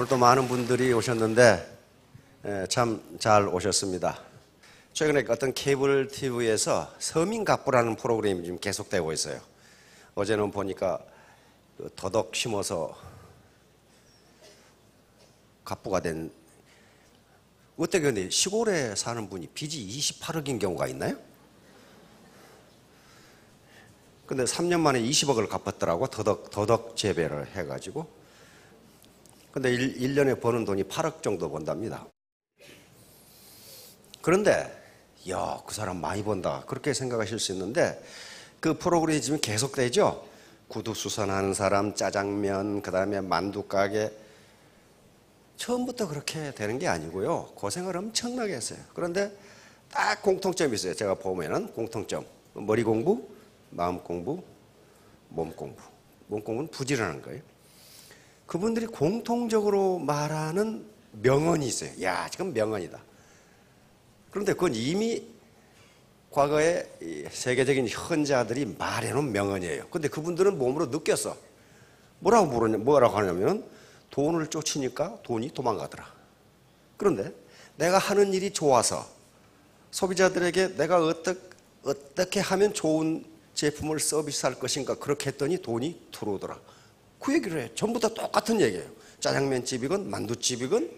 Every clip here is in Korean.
오늘도 많은 분들이 오셨는데 참 잘 오셨습니다. 최근에 어떤 케이블 TV에서 서민갑부라는 프로그램이 지금 계속되고 있어요. 어제는 보니까 더덕 심어서 갑부가 된, 어떻게 근데 시골에 사는 분이 빚이 28억인 경우가 있나요? 근데 3년 만에 20억을 갚았더라고. 더덕 재배를 해가지고. 근데 1년에 버는 돈이 8억 정도 번답니다. 그런데 야, 그 사람 많이 번다 그렇게 생각하실 수 있는데, 그 프로그램이 지금 계속되죠. 구두수선하는 사람, 짜장면, 그 다음에 만두가게, 처음부터 그렇게 되는 게 아니고요. 고생을 엄청나게 했어요. 그런데 딱 공통점이 있어요. 제가 보면은 공통점. 머리 공부, 마음 공부, 몸 공부. 몸 공부는 부지런한 거예요. 그분들이 공통적으로 말하는 명언이 있어요. 야, 지금 명언이다. 그런데 그건 이미 과거에 세계적인 현자들이 말해놓은 명언이에요. 근데 그분들은 몸으로 느꼈어. 뭐라고 하냐면, 돈을 쫓으니까 돈이 도망가더라. 그런데 내가 하는 일이 좋아서 소비자들에게 내가 어떻게 하면 좋은 제품을 서비스할 것인가, 그렇게 했더니 돈이 들어오더라. 그 얘기를 해요. 전부 다 똑같은 얘기예요. 짜장면집이건 만두집이건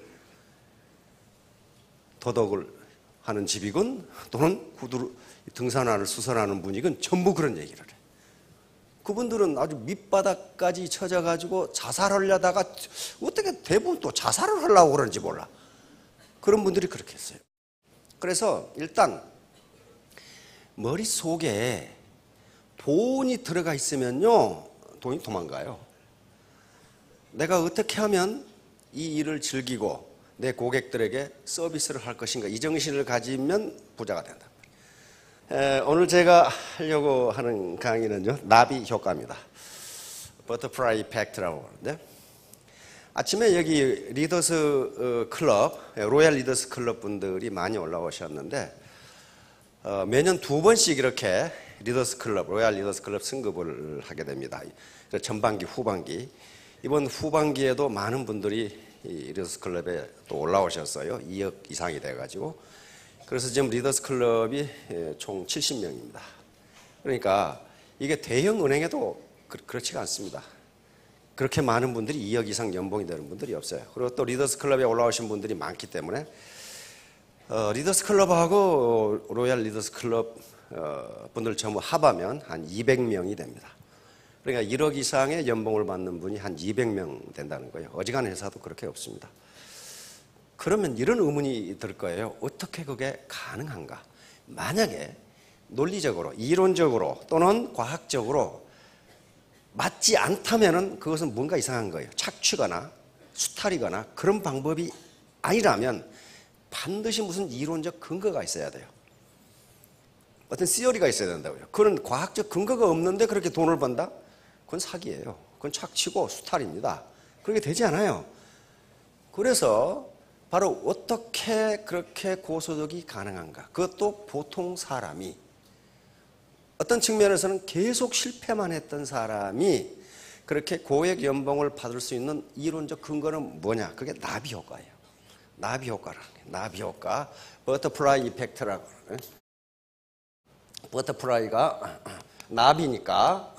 더덕을 하는 집이건 또는 구두 등산화를 수선하는 분이건 전부 그런 얘기를 해요. 그분들은 아주 밑바닥까지 쳐져가지고 자살하려다가 어떻게 대부분 또 자살을 하려고 그러는지 몰라. 그런 분들이 그렇게 했어요. 그래서 일단 머릿속에 돈이 들어가 있으면요, 돈이 도망가요. 내가 어떻게 하면 이 일을 즐기고 내 고객들에게 서비스를 할 것인가, 이 정신을 가지면 부자가 된다. 오늘 제가 하려고 하는 강의는요, 나비 효과입니다. 버터플라이 이펙트라고 하는데, 아침에 여기 리더스 클럽, 로얄 리더스 클럽 분들이 많이 올라오셨는데, 매년 2번씩 이렇게 리더스 클럽, 로얄 리더스 클럽 승급을 하게 됩니다. 전반기, 후반기. 이번 후반기에도 많은 분들이 이 리더스 클럽에 또 올라오셨어요. 2억 이상이 돼가지고. 그래서 지금 리더스 클럽이 총 70명입니다. 그러니까 이게 대형 은행에도 그렇지가 않습니다. 그렇게 많은 분들이 2억 이상 연봉이 되는 분들이 없어요. 그리고 또 리더스 클럽에 올라오신 분들이 많기 때문에 리더스 클럽하고 로얄 리더스 클럽 분들 전부 합하면 한 200명이 됩니다. 그러니까 1억 이상의 연봉을 받는 분이 한 200명 된다는 거예요. 어지간한 회사도 그렇게 없습니다. 그러면 이런 의문이 들 거예요. 어떻게 그게 가능한가? 만약에 논리적으로, 이론적으로 또는 과학적으로 맞지 않다면 그것은 뭔가 이상한 거예요. 착취거나 수탈이거나 그런 방법이 아니라면 반드시 무슨 이론적 근거가 있어야 돼요. 어떤 시어리가 있어야 된다고요. 그런 과학적 근거가 없는데 그렇게 돈을 번다? 그건 사기예요. 그건 착취고 수탈입니다. 그렇게 되지 않아요. 그래서 바로 어떻게 그렇게 고소득이 가능한가? 그것도 보통 사람이, 어떤 측면에서는 계속 실패만 했던 사람이 그렇게 고액 연봉을 받을 수 있는 이론적 근거는 뭐냐? 그게 나비 효과예요. 나비 효과라는 거예요. 나비 효과. 버터플라이 이펙트라고 하는 거예요. 버터플라이가 나비니까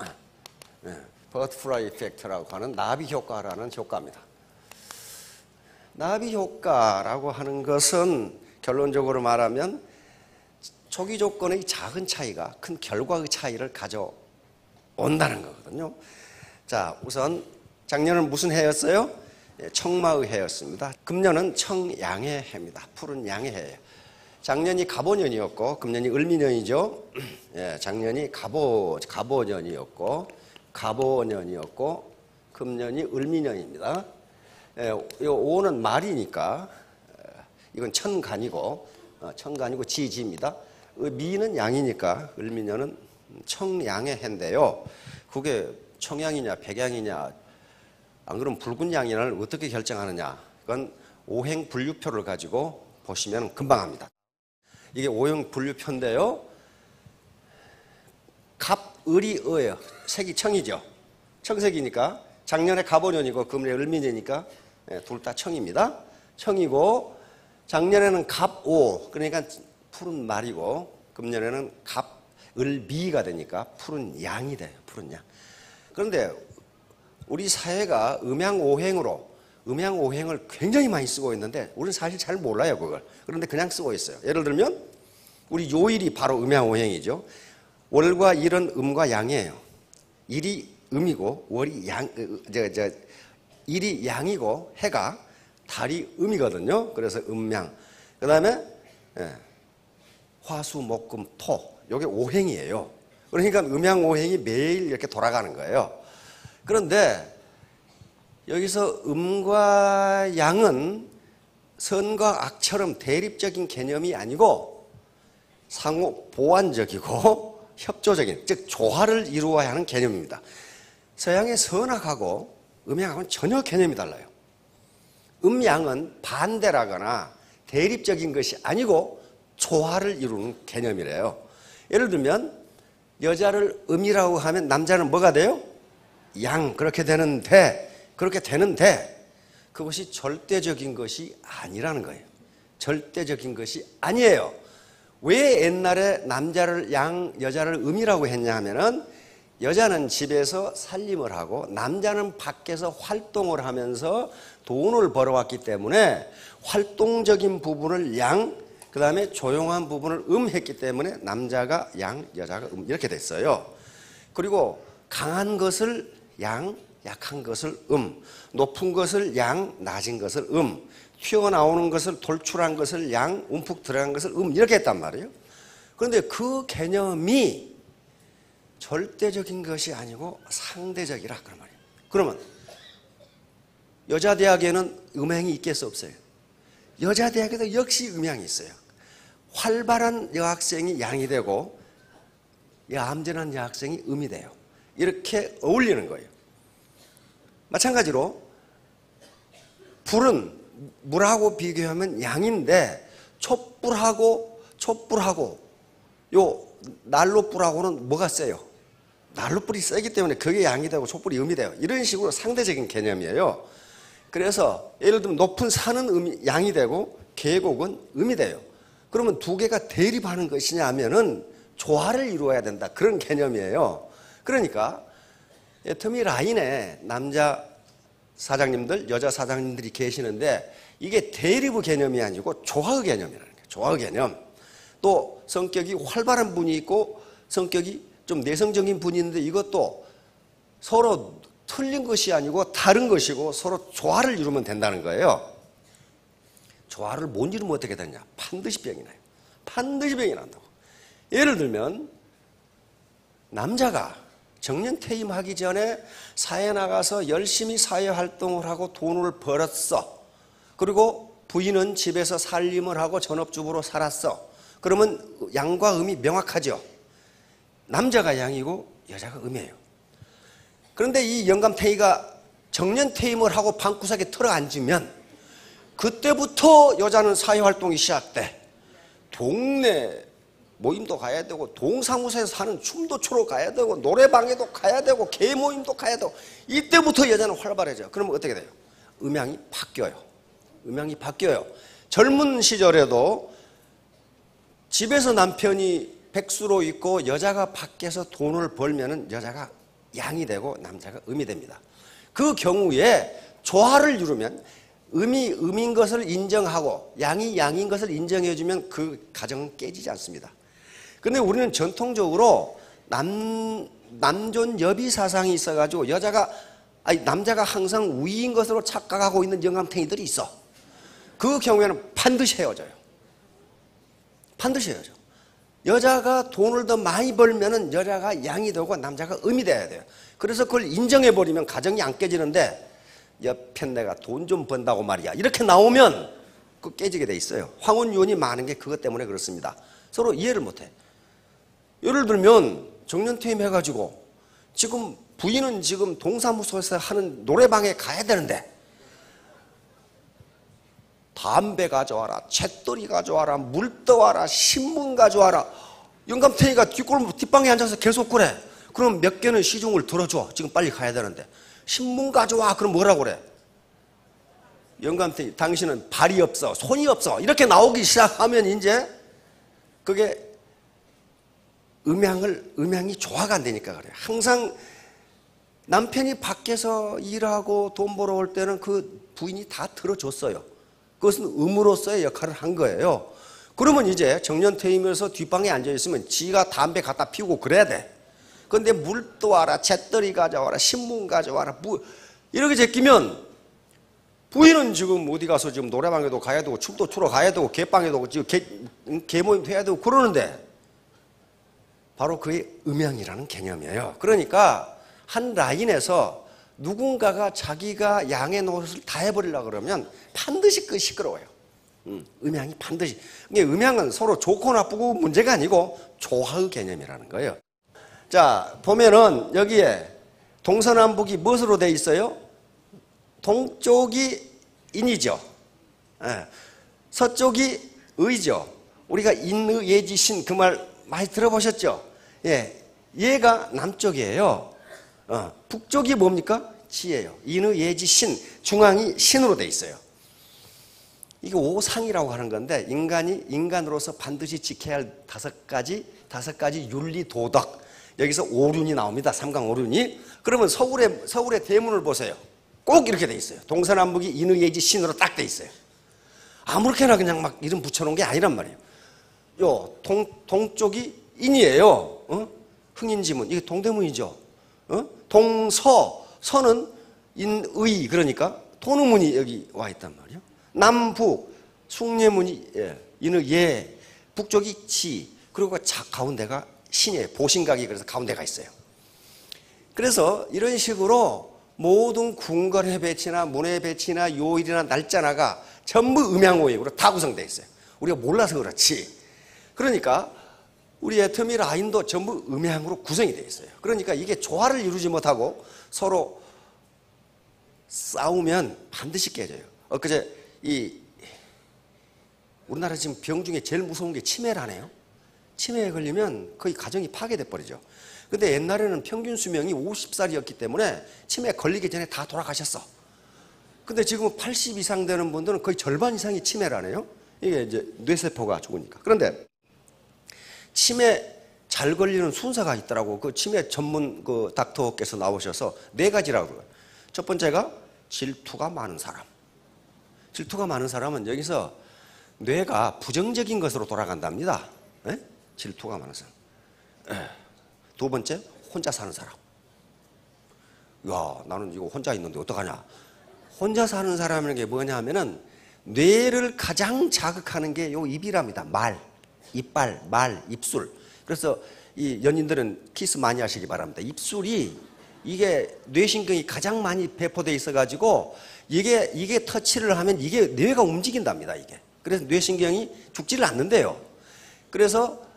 버터플라이 이펙트라고 하는 나비 효과라는 효과입니다. 나비 효과라고 하는 것은 결론적으로 말하면 초기 조건의 작은 차이가 큰 결과의 차이를 가져온다는 거거든요. 자, 우선 작년은 무슨 해였어요? 청마의 해였습니다. 금년은 청양의 해입니다. 푸른 양의 해예요. 작년이 갑오년이었고 금년이 을미년이죠. 예, 작년이 갑오년이었고 금년이 을미년입니다. 이 5는 말이니까 이건 천간이고 지지입니다. 미는 양이니까 을미년은 청양의 해인데요. 그게 청양이냐 백양이냐, 안 그러면 붉은 양이냐를 어떻게 결정하느냐, 그건 오행 분류표를 가지고 보시면 금방 합니다. 이게 오행 분류표인데요. 갑, 을이 어예요. 색이 청이죠. 청색이니까 작년에 갑오년이고 금년에 을미년이니까 둘 다 청입니다. 청이고 작년에는 갑오 그러니까 푸른 말이고 금년에는 갑을미가 되니까 푸른 양이 돼요. 푸른 양. 그런데 우리 사회가 음양오행을 굉장히 많이 쓰고 있는데 우리는 사실 잘 몰라요 그걸. 그런데 그냥 쓰고 있어요. 예를 들면 우리 요일이 바로 음양오행이죠. 월과 일은 음과 양이에요. 일이 음이고 월이 일이 양이고 해가 달이 음이거든요. 그래서 음양. 그 다음에 화수 목금 토 이게 오행이에요. 그러니까 음양오행이 매일 이렇게 돌아가는 거예요. 그런데 여기서 음과 양은 선과 악처럼 대립적인 개념이 아니고 상호 보완적이고 협조적인, 즉 조화를 이루어야 하는 개념입니다. 서양의 선악하고 음양하고는 전혀 개념이 달라요. 음양은 반대라거나 대립적인 것이 아니고 조화를 이루는 개념이래요. 예를 들면 여자를 음이라고 하면 남자는 뭐가 돼요? 양. 그렇게 되는데 그것이 절대적인 것이 아니라는 거예요. 절대적인 것이 아니에요. 왜 옛날에 남자를 양, 여자를 음이라고 했냐 하면은 여자는 집에서 살림을 하고 남자는 밖에서 활동을 하면서 돈을 벌어왔기 때문에 활동적인 부분을 양, 그 다음에 조용한 부분을 했기 때문에 남자가 양, 여자가 이렇게 됐어요. 그리고 강한 것을 양, 약한 것을 높은 것을 양, 낮은 것을 튀어나오는 것을 돌출한 것을 양, 움푹 들어간 것을 이렇게 했단 말이에요. 그런데 그 개념이 절대적인 것이 아니고 상대적이라 그런 말이에요. 그러면 여자 대학에는 음양이 있겠어 없어요? 여자 대학에도 역시 음양이 있어요. 활발한 여학생이 양이 되고 얌전한 여학생이 음이 돼요. 이렇게 어울리는 거예요. 마찬가지로 불은 물하고 비교하면 양인데 촛불하고 요 난로불하고는 뭐가 세요? 난로불이 세기 때문에 그게 양이 되고 촛불이 음이 돼요. 이런 식으로 상대적인 개념이에요. 그래서 예를 들면 높은 산은 양이 되고 계곡은 음이 돼요. 그러면 두 개가 대립하는 것이냐 하면은 조화를 이루어야 된다. 그런 개념이에요. 그러니까 터미 라인에 남자 사장님들, 여자 사장님들이 계시는데 이게 대립의 개념이 아니고 조화의 개념이라는 거예요. 조화의 개념. 또 성격이 활발한 분이 있고 성격이 좀 내성적인 분이 있는데 이것도 서로 틀린 것이 아니고 다른 것이고 서로 조화를 이루면 된다는 거예요. 조화를 못 이루면 어떻게 되냐? 반드시 병이 나요. 반드시 병이 난다고. 예를 들면 남자가 정년 퇴임하기 전에 사회에 나가서 열심히 사회활동을 하고 돈을 벌었어. 그리고 부인은 집에서 살림을 하고 전업주부로 살았어. 그러면 양과 음이 명확하죠. 남자가 양이고 여자가 음이에요. 그런데 이 영감탱이가 정년퇴임을 하고 방구석에 들어앉으면 그때부터 여자는 사회활동이 시작돼. 동네 모임도 가야 되고 동사무소에서 하는 춤도 추러 가야 되고 노래방에도 가야 되고 개모임도 가야 되고 이때부터 여자는 활발해져요. 그러면 어떻게 돼요? 음양이 바뀌어요. 음양이 바뀌어요. 젊은 시절에도 집에서 남편이 백수로 있고 여자가 밖에서 돈을 벌면은 여자가 양이 되고 남자가 음이 됩니다. 그 경우에 조화를 이루면 음이 음인 것을 인정하고 양이 양인 것을 인정해주면 그 가정은 깨지지 않습니다. 그런데 우리는 전통적으로 남존 여비 사상이 있어가지고 남자가 항상 우위인 것으로 착각하고 있는 영감탱이들이 있어. 그 경우에는 반드시 헤어져요. 반드시 헤어져. 여자가 돈을 더 많이 벌면은 여자가 양이 되고 남자가 음이 돼야 돼요. 그래서 그걸 인정해버리면 가정이 안 깨지는데 옆에 내가 돈 좀 번다고 말이야. 이렇게 나오면 그 깨지게 돼 있어요. 황혼유언이 많은 게 그것 때문에 그렇습니다. 서로 이해를 못해. 예를 들면 정년퇴임 해가지고 지금 부인은 지금 동사무소에서 하는 노래방에 가야 되는데 담배 가져와라, 잿더리 가져와라, 물 떠와라, 신문 가져와라. 영감탱이가 뒷방에 앉아서 계속 그래. 그럼 몇 개는 시중을 들어줘. 지금 빨리 가야 되는데. 신문 가져와. 그럼 뭐라고 그래? 영감탱이 당신은 발이 없어, 손이 없어 이렇게 나오기 시작하면 이제 그게 음양이 조화가 안 되니까 그래요. 항상 남편이 밖에서 일하고 돈 벌어 올 때는 그 부인이 다 들어줬어요. 그것은 음으로서의 역할을 한 거예요. 그러면 이제 정년퇴임해서 뒷방에 앉아있으면 지가 담배 갖다 피우고 그래야 돼. 근데 물도 와라, 잿더리 가져와라, 신문 가져와라, 이렇게 제끼면 부인은 지금 어디 가서 지금 노래방에도 가야 되고 춤도 추러 가야 되고 개방에도 지금 개모임도 해야 되고 그러는데 바로 그게 음양이라는 개념이에요. 그러니까 한 라인에서 누군가가 자기가 양의 노릇을 다 해버리려고 그러면 반드시 그 시끄러워요. 음양이 반드시. 음양은 서로 좋고 나쁘고 문제가 아니고 조화의 개념이라는 거예요. 자, 보면은 여기에 동서남북이 무엇으로 돼 있어요? 동쪽이 인이죠. 예. 서쪽이 의죠. 우리가 인의예지신 그 말 많이 들어보셨죠? 예. 얘가 남쪽이에요. 북쪽이 뭡니까? 지예요. 인의예지신, 중앙이 신으로 돼 있어요. 이게 오상이라고 하는 건데 인간이 인간으로서 반드시 지켜야 할 다섯 가지 윤리 도덕. 여기서 오륜이 나옵니다. 삼강오륜이. 그러면 서울의 대문을 보세요. 꼭 이렇게 돼 있어요. 동서남북이 인의예지 신으로 딱 돼 있어요. 아무렇게나 그냥 막 이름 붙여놓은 게 아니란 말이에요. 동쪽이 인이에요. 흥인지문. 이게 동대문이죠. 서는 인의, 그러니까 통우문이 여기 와 있단 말이에요. 남북, 숭례문이 인의, 북쪽이 지, 그리고 가운데가 신이에요. 보신각이 그래서 가운데가 있어요. 그래서 이런 식으로 모든 궁궐의 배치나 문의 배치나 요일이나 날짜나가 전부 음양오역으로 다 구성되어 있어요. 우리가 몰라서 그렇지. 그러니까 우리 애터미 라인도 전부 음양으로 구성이 되어 있어요. 그러니까 이게 조화를 이루지 못하고 서로 싸우면 반드시 깨져요. 엊그제 우리나라 지금 병 중에 제일 무서운 게 치매라네요. 치매에 걸리면 거의 가정이 파괴돼 버리죠. 근데 옛날에는 평균 수명이 50살이었기 때문에 치매에 걸리기 전에 다 돌아가셨어. 근데 지금 80 이상 되는 분들은 거의 절반 이상이 치매라네요. 이게 이제 뇌세포가 죽으니까. 그런데 치매 잘 걸리는 순서가 있더라고. 그 치매 전문 그 닥터께서 나오셔서 4가지라고 그래요. 첫 번째가 질투가 많은 사람. 질투가 많은 사람은 여기서 뇌가 부정적인 것으로 돌아간답니다. 에? 질투가 많은 사람. 두 번째, 혼자 사는 사람. 야, 나는 이거 혼자 있는데 어떡하냐. 혼자 사는 사람이라는 게 뭐냐 하면은 뇌를 가장 자극하는 게 요 입이랍니다. 말, 이빨, 말, 입술. 그래서 이 연인들은 키스 많이 하시기 바랍니다. 입술이 이게 뇌신경이 가장 많이 배포되어 있어가지고 이게 터치를 하면 이게 뇌가 움직인답니다. 이게. 그래서 뇌신경이 죽지를 않는데요. 그래서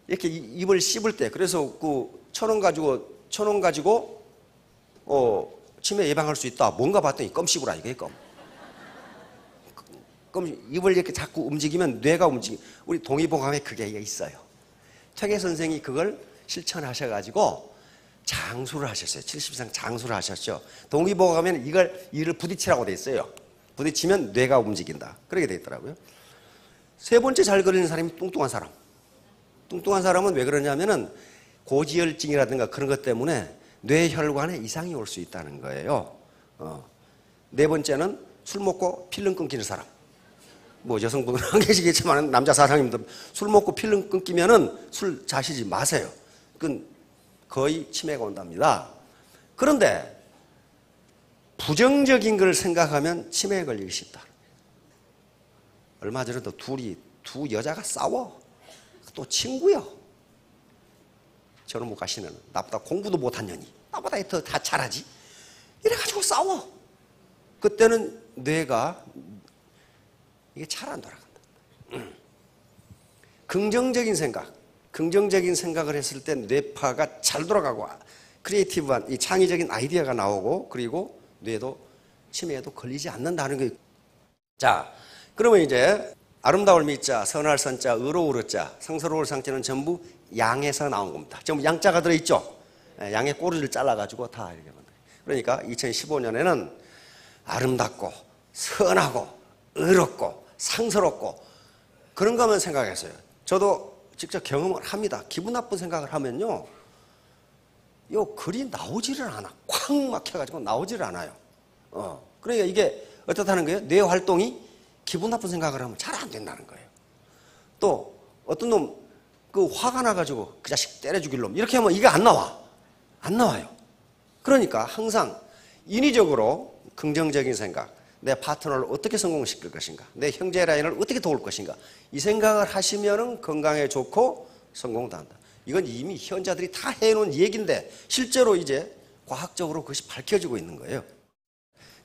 이렇게 입을 씹을 때, 그래서 그 천 원 가지고 치매 예방할 수 있다. 뭔가 봤더니 껌 씹으라 이거예요. 껌. 입을 이렇게 자꾸 움직이면 뇌가 우리 동의보감에 그게 있어요. 퇴계 선생이 그걸 실천하셔가지고 장수를 하셨어요. 70 이상 장수를 하셨죠. 동의보감에는 이를 부딪히라고 돼 있어요. 부딪히면 뇌가 움직인다. 그렇게 돼 있더라고요. 세 번째 잘 걸리는 사람이 뚱뚱한 사람. 뚱뚱한 사람은 왜 그러냐면은 고지혈증이라든가 그런 것 때문에 뇌혈관에 이상이 올 수 있다는 거예요. 네 번째는 술 먹고 필름 끊기는 사람. 뭐 여성분은 안 계시겠지만 남자 사장님들 술 먹고 필름 끊기면은 술 자시지 마세요. 그건 거의 치매가 온답니다. 그런데 부정적인 걸 생각하면 치매에 걸리기 쉽다. 얼마 전에도 두 여자가 싸워. 또 친구요. 저런 못 가시는 나보다 공부도 못한 년이 나보다 더 다 잘하지. 이래가지고 싸워. 그때는 뇌가 이게 잘 안 돌아간다. 긍정적인 생각을 했을 때 뇌파가 잘 돌아가고 크리에이티브한 이 창의적인 아이디어가 나오고 그리고 뇌도 치매에도 걸리지 않는다는 거예요. 자, 그러면 이제 아름다울 미자, 선할 선자, 의로울 의자, 성스러울 상자는 전부 양에서 나온 겁니다. 전부 양자가 들어있죠. 양의 꼬리를 잘라가지고 다 이렇게 만들어요. 그러니까 2015년에는 아름답고 선하고 의롭고 상스럽고 그런 것만 생각했어요. 저도 직접 경험을 합니다. 기분 나쁜 생각을 하면요, 요 글이 나오지를 않아. 꽉 막혀가지고 나오지를 않아요. 그러니까 이게 어떻다는 거예요? 뇌 활동이 기분 나쁜 생각을 하면 잘 안 된다는 거예요. 또 어떤 놈 그 화가 나가지고 그 자식 때려 죽일 놈 이렇게 하면 이게 안 나와. 안 나와요. 그러니까 항상 인위적으로 긍정적인 생각, 내 파트너를 어떻게 성공시킬 것인가, 내 형제 라인을 어떻게 도울 것인가, 이 생각을 하시면은 건강에 좋고 성공도 한다. 이건 이미 현자들이 다 해놓은 얘기인데 실제로 이제 과학적으로 그것이 밝혀지고 있는 거예요.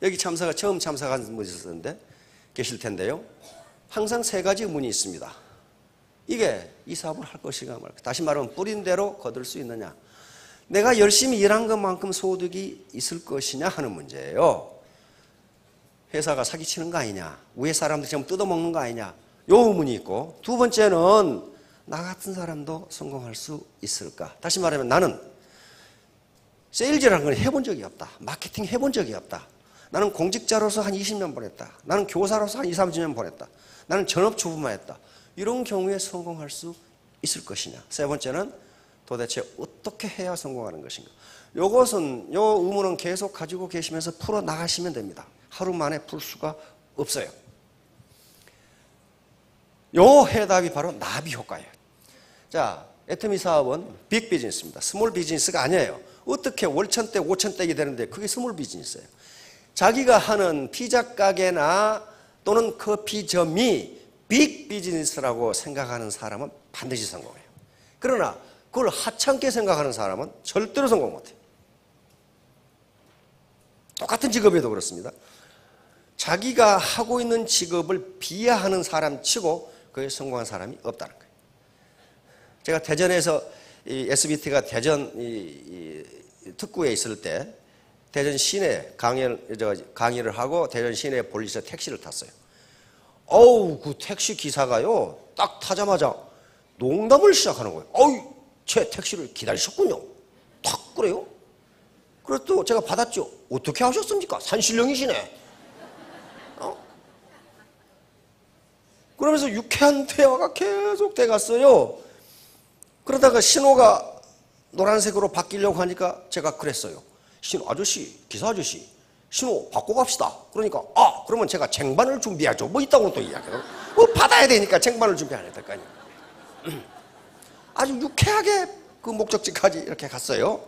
여기 처음 참석한 분이 있었는데 계실 텐데요. 항상 세 가지 문이 있습니다. 이게 이 사업을 할 것인가 말까. 다시 말하면 뿌린 대로 거둘 수 있느냐. 내가 열심히 일한 것만큼 소득이 있을 것이냐 하는 문제예요. 회사가 사기치는 거 아니냐. 위에 사람들이 전부 뜯어먹는 거 아니냐. 요 의문이 있고, 두 번째는 나 같은 사람도 성공할 수 있을까. 다시 말하면 나는 세일즈라는 걸 해본 적이 없다. 마케팅 해본 적이 없다. 나는 공직자로서 한 20년 보냈다. 나는 교사로서 한 20, 30년 보냈다. 나는 전업주부만 했다. 이런 경우에 성공할 수 있을 것이냐. 세 번째는 도대체 어떻게 해야 성공하는 것인가. 요것은, 요 의문은 계속 가지고 계시면서 풀어 나가시면 됩니다. 하루 만에 풀 수가 없어요. 요 해답이 바로 나비 효과예요. 자, 애터미 사업은 빅 비즈니스입니다. 스몰 비즈니스가 아니에요. 어떻게 월천대, 오천대이 되는데 그게 스몰 비즈니스예요. 자기가 하는 피자 가게나 또는 커피점이 빅 비즈니스라고 생각하는 사람은 반드시 성공해요. 그러나 그걸 하찮게 생각하는 사람은 절대로 성공 못해요. 똑같은 직업에도 그렇습니다. 자기가 하고 있는 직업을 비하하는 사람 치고 그에 성공한 사람이 없다는 거예요. 제가 대전에서 이 SBT가 대전 특구에 있을 때 대전 시내 강의를 하고 대전 시내 볼리서 택시를 탔어요. 어우, 그 택시 기사가요, 딱 타자마자 농담을 시작하는 거예요. 어우, 제 택시를 기다리셨군요. 탁 그래요. 그래서 또 제가 받았죠. 어떻게 하셨습니까? 산신령이시네. 그러면서 유쾌한 대화가 계속 돼갔어요. 그러다가 신호가 노란색으로 바뀌려고 하니까 제가 그랬어요. 신호 아저씨, 기사 아저씨, 신호 바꿔 갑시다. 그러니까 그러면 제가 쟁반을 준비하죠. 뭐 있다고 또 이야기해요. 뭐 받아야 되니까 쟁반을 준비해야 될 거 아니에요. 아주 유쾌하게 그 목적지까지 이렇게 갔어요.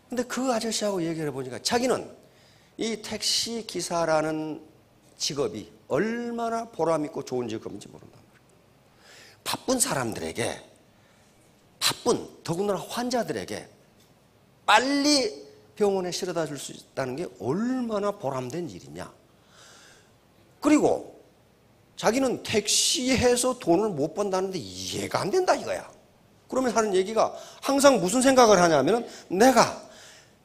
근데 그 아저씨하고 얘기를 해보니까 자기는 이 택시 기사라는 직업이 얼마나 보람있고 좋은 직업인지 모른단 말이에요. 바쁜 사람들에게, 더군다나 환자들에게 빨리 병원에 실어다 줄 수 있다는 게 얼마나 보람된 일이냐. 그리고 자기는 택시해서 돈을 못 번다는데 이해가 안 된다 이거야. 그러면 하는 얘기가 항상 무슨 생각을 하냐면 내가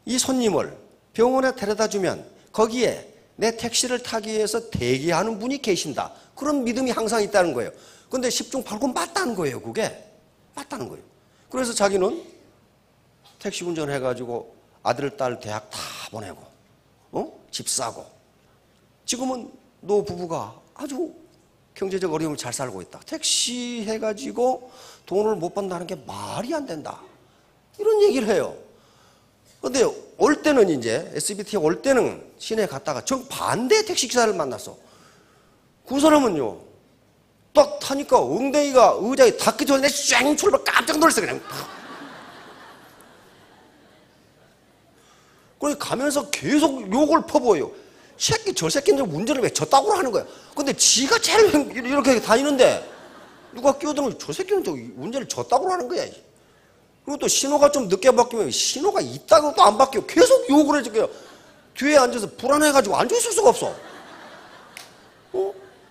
이 손님을 병원에 데려다 주면 거기에 내 택시를 타기 위해서 대기하는 분이 계신다. 그런 믿음이 항상 있다는 거예요. 그런데 10중 8구 맞다는 거예요. 그게 맞다는 거예요. 그래서 자기는 택시 운전해가지고 아들, 딸 대학 다 보내고 집 사고 지금은 노 부부가 아주 경제적 어려움을 잘 살고 있다. 택시 해가지고 돈을 못 번다는 게 말이 안 된다. 이런 얘기를 해요. 그런데 올 때는 이제 SBT에 올 때는 시내에 갔다가 정반대 택시기사를 만났어. 그 사람은요, 딱 타니까 엉덩이가 의자에 닿기 전에 쌩 출발 깜짝 놀랐어 그냥. 그래서 가면서 계속 욕을 퍼부어요. 새끼 저 새끼는 운전을 왜 저따구로 하는 거야. 근데 지가 제일 이렇게 다니는데 누가 끼어들면 저 새끼는 또 운전을 저따구로 하는 거야. 그리고 또 신호가 좀 늦게 바뀌면 신호가 있다고 또 안 바뀌고 계속 욕을 해줘요. 뒤에 앉아서 불안해가지고 앉아있을 수가 없어.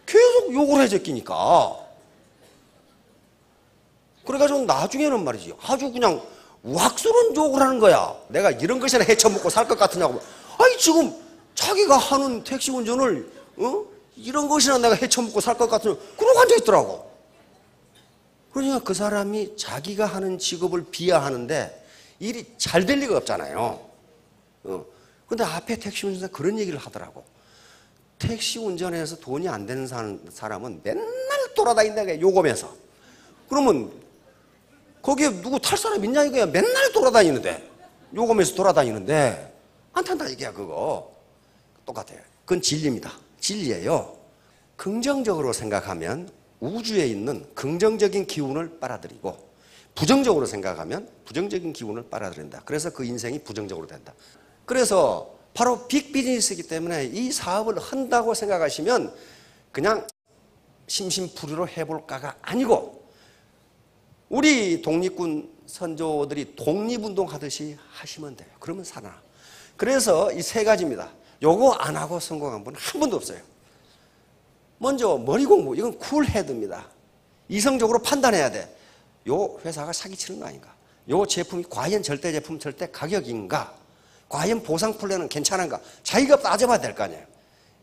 계속 욕을 해 제끼니까. 그래가지고 나중에는 말이지 아주 그냥 왁스런 욕을 하는 거야. 내가 이런 것이나 헤쳐먹고 살 것 같으냐고. 아니 지금 자기가 하는 택시 운전을 이런 것이나 내가 헤쳐먹고 살 것 같으냐고 그러고 앉아있더라고. 그러니까 그 사람이 자기가 하는 직업을 비하하는데 일이 잘 될 리가 없잖아요. 근데 앞에 택시 운전사 그런 얘기를 하더라고. 택시 운전해서 돈이 안 되는 사람은 맨날 돌아다닌다, 요금에서. 그러면 거기에 누구 탈 사람 있냐 이거야. 맨날 돌아다니는데, 요금에서 돌아다니는데 안 탄다 이게야. 그거 똑같아요. 그건 진리입니다. 진리예요. 긍정적으로 생각하면 우주에 있는 긍정적인 기운을 빨아들이고, 부정적으로 생각하면 부정적인 기운을 빨아들인다. 그래서 그 인생이 부정적으로 된다. 그래서 바로 빅 비즈니스이기 때문에 이 사업을 한다고 생각하시면 그냥 심심풀이로 해볼까가 아니고, 우리 독립군 선조들이 독립운동 하듯이 하시면 돼요. 그러면 살아나. 그래서 이 세 가지입니다. 요거 안 하고 성공한 분은 한 분도 없어요. 먼저 머리 공부, 이건 쿨헤드입니다. 이성적으로 판단해야 돼. 요 회사가 사기치는 거 아닌가? 요 제품이 과연 절대 제품, 절대 가격인가? 과연 보상 플랜은 괜찮은가? 자기가 따져봐야 될 거 아니에요.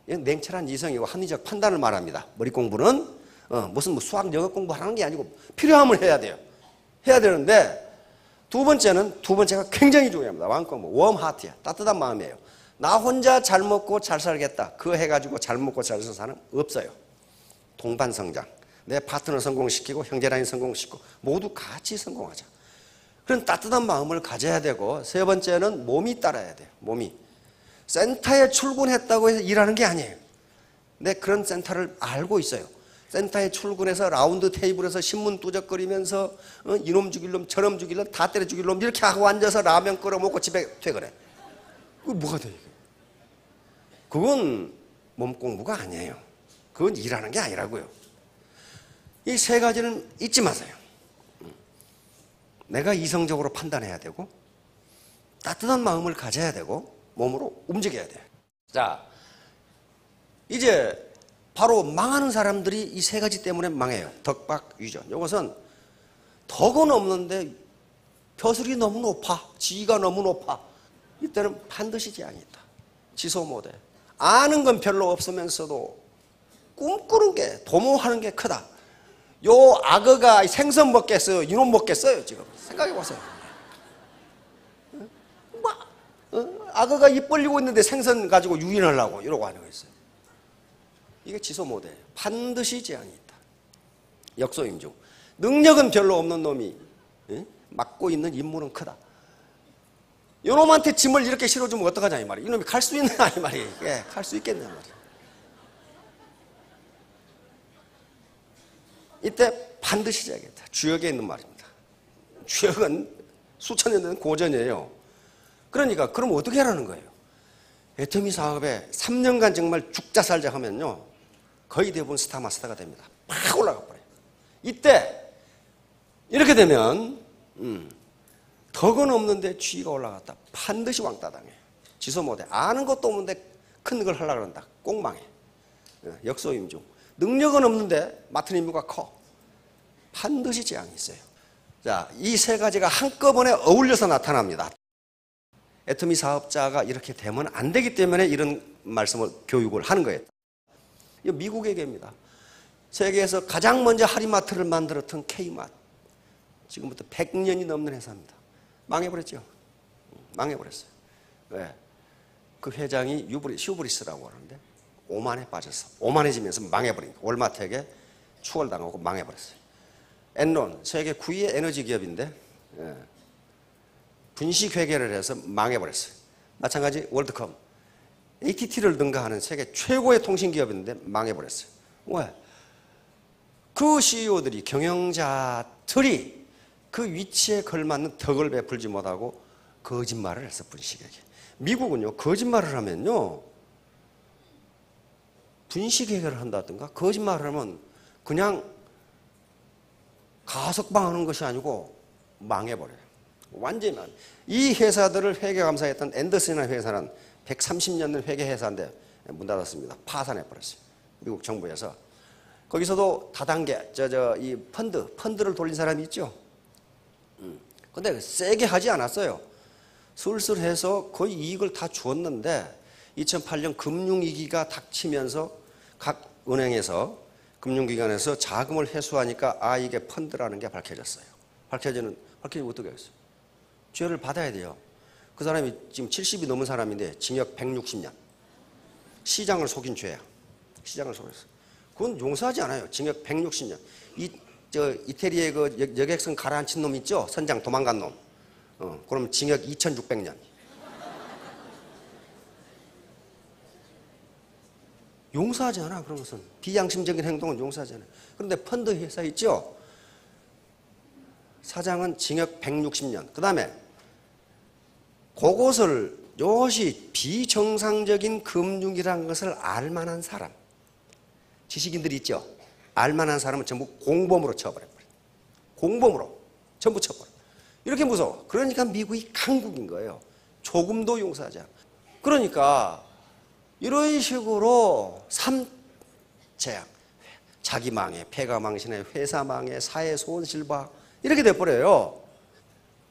이건 냉철한 이성이고 합리적 판단을 말합니다. 머리 공부는 무슨 수학 영어 공부하는 게 아니고 필요하면 해야 돼요. 해야 되는데, 두 번째가 굉장히 중요합니다. 왕공부, 웜하트야. 따뜻한 마음이에요. 나 혼자 잘 먹고 잘 살겠다, 그거 해가지고 잘 먹고 잘 사는 사람 없어요. 동반성장. 내 파트너 성공시키고 형제라인 성공시키고 모두 같이 성공하자. 그런 따뜻한 마음을 가져야 되고, 세 번째는 몸이 따라야 돼요. 몸이. 센터에 출근했다고 해서 일하는 게 아니에요. 내 그런 센터를 알고 있어요. 센터에 출근해서 라운드 테이블에서 신문 뚜적거리면서 이놈 죽일 놈 저놈 죽일 놈 다 때려 죽일 놈 이렇게 하고 앉아서 라면 끓여 먹고 집에 퇴근해. 그거 뭐가 돼 이게? 그건 몸 공부가 아니에요. 그건 일하는 게 아니라고요. 이 세 가지는 잊지 마세요. 내가 이성적으로 판단해야 되고, 따뜻한 마음을 가져야 되고, 몸으로 움직여야 돼요. 자, 이제 바로 망하는 사람들이 이 세 가지 때문에 망해요. 덕박, 위전. 이것은 덕은 없는데 벼슬이 너무 높아, 지위가 너무 높아. 이때는 반드시 재앙이 있다. 지소 못해. 아는 건 별로 없으면서도 꿈꾸는 게, 도모하는 게 크다. 요 악어가 생선 먹겠어요? 이놈 먹겠어요? 지금 생각해 보세요. 악어가 입 벌리고 있는데 생선 가지고 유인하려고 이러고 하는 거 있어요. 이게 지소 못해. 반드시 재앙이 있다. 역소임중. 능력은 별로 없는 놈이 맡고 있는 임무는 크다. 이놈한테 짐을 이렇게 실어주면 어떡하냐 이 말이에요. 이놈이 갈 수 있느냐 이 말이에요. 예, 갈 수 있겠냐 말이에요. 이때 반드시 재야겠다. 주역에 있는 말입니다. 주역은 수천 년 된 고전이에요. 그러니까 그럼 어떻게 하라는 거예요? 애터미 사업에 3년간 정말 죽자 살자 하면요, 거의 대부분 스타 마스터가 됩니다. 팍 올라가 버려요. 이때 이렇게 되면 덕은 없는데 지위가 올라갔다. 반드시 왕따 당해. 지소 못해. 아는 것도 없는데 큰 걸 하려고 그런다. 꼭 망해. 역소임중. 능력은 없는데 맡은 임무가 커. 반드시 재앙이 있어요. 자, 이 세 가지가 한꺼번에 어울려서 나타납니다. 애터미 사업자가 이렇게 되면 안 되기 때문에 이런 말씀을 교육을 하는 거예요. 이거 미국의 예입니다. 세계에서 가장 먼저 하리마트를 만들었던 K마트. 지금부터 100년이 넘는 회사입니다. 망해버렸죠. 망해버렸어요. 왜? 그 회장이 휴브리스라고 하는데 오만에 빠졌어. 오만해지면서 망해버린 거예요. 월마트에게 추월당하고 망해버렸어요. 엔론, 세계 9위의 에너지 기업인데 분식회계를 해서 망해버렸어요. 마찬가지 월드컴, AT&T를 능가하는 세계 최고의 통신기업인데 망해버렸어요. 왜? 그 CEO들이, 경영자들이 그 위치에 걸맞는 덕을 베풀지 못하고 거짓말을 했어, 분식회계. 미국은요, 거짓말을 하면요, 분식회계를 한다든가 거짓말을 하면 그냥 가석방하는 것이 아니고 망해버려요. 완전히 망해. 이 회사들을 회계감사했던 앤더슨이라는 회사는 130년 된 회계회사인데 문 닫았습니다. 파산해버렸어요. 미국 정부에서. 거기서도 다단계, 이 펀드를 돌린 사람이 있죠. 근데 세게 하지 않았어요. 슬슬 해서 거의 이익을 다 주었는데 2008년 금융위기가 닥치면서 각 은행에서, 금융기관에서 자금을 회수하니까 이게 펀드라는 게 밝혀졌어요. 밝혀지면 어떻게 하겠어요? 죄를 받아야 돼요. 그 사람이 지금 70이 넘은 사람인데 징역 160년. 시장을 속인 죄야. 시장을 속였어. 그건 용서하지 않아요. 징역 160년. 이태리의 그 여객선 가라앉힌 놈 있죠? 선장 도망간 놈. 그럼 징역 2600년. 용서하지 않아, 그런 것은. 비양심적인 행동은 용서하지 않아. 그런데 펀드 회사 있죠? 사장은 징역 160년. 그 다음에 그것을 이것이 비정상적인 금융이라는 것을 알만한 사람. 지식인들이 있죠? 알만한 사람은 전부 공범으로 쳐버려요. 공범으로 전부 쳐버려. 이렇게 무서워. 그러니까 미국이 강국인 거예요. 조금도 용서하지 않아. 그러니까 이런 식으로 삼재앙, 자기 망해, 폐가 망신해, 회사 망해, 사회 손실봐 이렇게 돼버려요.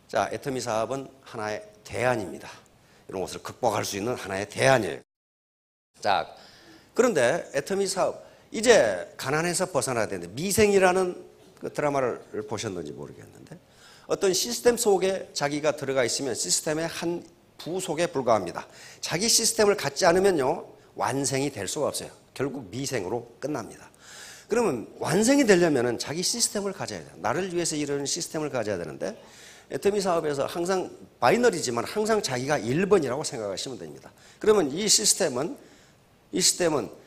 자, 애터미 사업은 하나의 대안입니다. 이런 것을 극복할 수 있는 하나의 대안이에요. 자, 그런데 애터미 사업 이제 가난에서 벗어나야 되는데, 미생이라는 그 드라마를 보셨는지 모르겠는데 어떤 시스템 속에 자기가 들어가 있으면 시스템의 한 부속에 불과합니다. 자기 시스템을 갖지 않으면요 완생이 될 수가 없어요. 결국 미생으로 끝납니다. 그러면 완생이 되려면 자기 시스템을 가져야 돼요. 나를 위해서 이런 시스템을 가져야 되는데, 애터미 사업에서 항상 바이너리지만 항상 자기가 1번이라고 생각하시면 됩니다. 그러면 이 시스템은